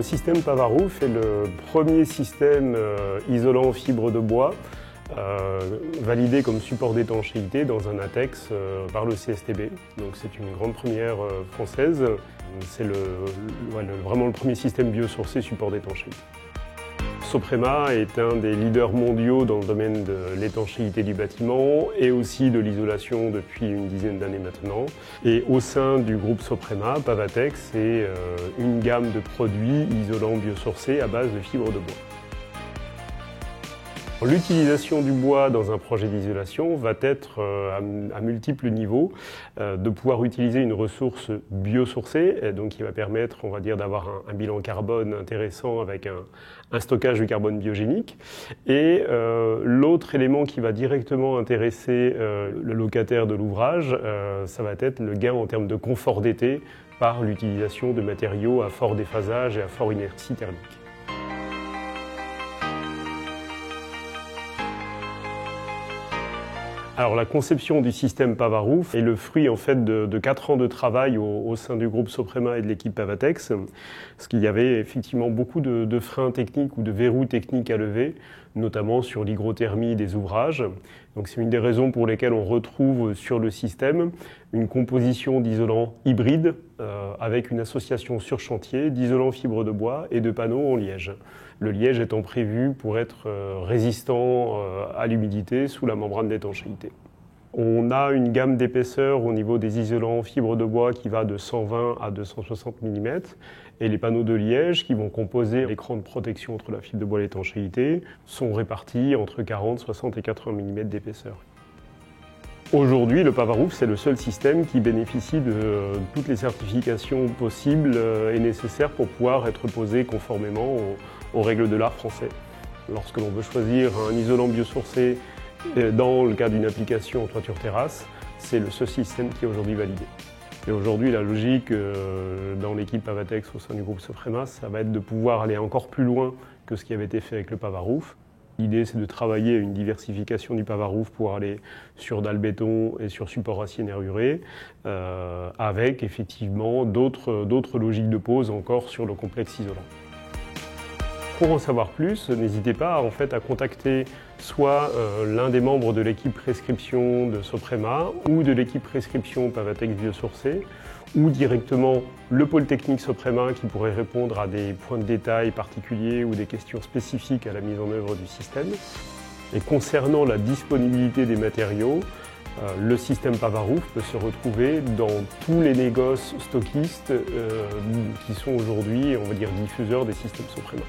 Le système Pavarouf est le premier système isolant en fibre de bois validé comme support d'étanchéité dans un ATEX par le CSTB. Donc c'est une grande première française. C'est vraiment le premier système biosourcé support d'étanchéité. Soprema est un des leaders mondiaux dans le domaine de l'étanchéité du bâtiment et aussi de l'isolation depuis une dizaine d'années maintenant. Et au sein du groupe Soprema, Pavatex est une gamme de produits isolants biosourcés à base de fibres de bois. L'utilisation du bois dans un projet d'isolation va être à multiples niveaux, de pouvoir utiliser une ressource biosourcée, et donc qui va permettre, on va dire, d'avoir un bilan carbone intéressant avec un stockage de carbone biogénique. Et l'autre élément qui va directement intéresser le locataire de l'ouvrage, ça va être le gain en termes de confort d'été par l'utilisation de matériaux à fort déphasage et à fort inertie thermique. Alors la conception du système Pavarouf est le fruit en fait de 4 ans de travail au sein du groupe Soprema et de l'équipe Pavatex, parce qu'il y avait effectivement beaucoup de freins techniques ou de verrous techniques à lever, notamment sur l'hygrothermie des ouvrages. Donc c'est une des raisons pour lesquelles on retrouve sur le système une composition d'isolants hybrides avec une association sur chantier d'isolants fibres de bois et de panneaux en liège. Le liège étant prévu pour être résistant à l'humidité sous la membrane d'étanchéité. On a une gamme d'épaisseur au niveau des isolants fibres de bois qui va de 120 à 260 mm et les panneaux de liège qui vont composer l'écran de protection entre la fibre de bois et l'étanchéité sont répartis entre 40, 60 et 80 mm d'épaisseur. Aujourd'hui, le Pavarouf, c'est le seul système qui bénéficie de toutes les certifications possibles et nécessaires pour pouvoir être posé conformément aux règles de l'art français. Lorsque l'on veut choisir un isolant biosourcé dans le cas d'une application en toiture terrasse, c'est le seul système qui est aujourd'hui validé. Et aujourd'hui, la logique dans l'équipe Pavatex au sein du groupe Soprema, ça va être de pouvoir aller encore plus loin que ce qui avait été fait avec le Pavarouf. L'idée, c'est de travailler à une diversification du Pavarouf pour aller sur dalle béton et sur support acier nervuré, avec effectivement d'autres logiques de pose encore sur le complexe isolant. Pour en savoir plus, n'hésitez pas à contacter soit l'un des membres de l'équipe prescription de Soprema ou de l'équipe prescription Pavatex biosourcé, ou directement le pôle technique Soprema qui pourrait répondre à des points de détail particuliers ou des questions spécifiques à la mise en œuvre du système. Et concernant la disponibilité des matériaux, le système Pavarouf peut se retrouver dans tous les négoces stockistes qui sont aujourd'hui, on va dire, diffuseurs des systèmes Soprema.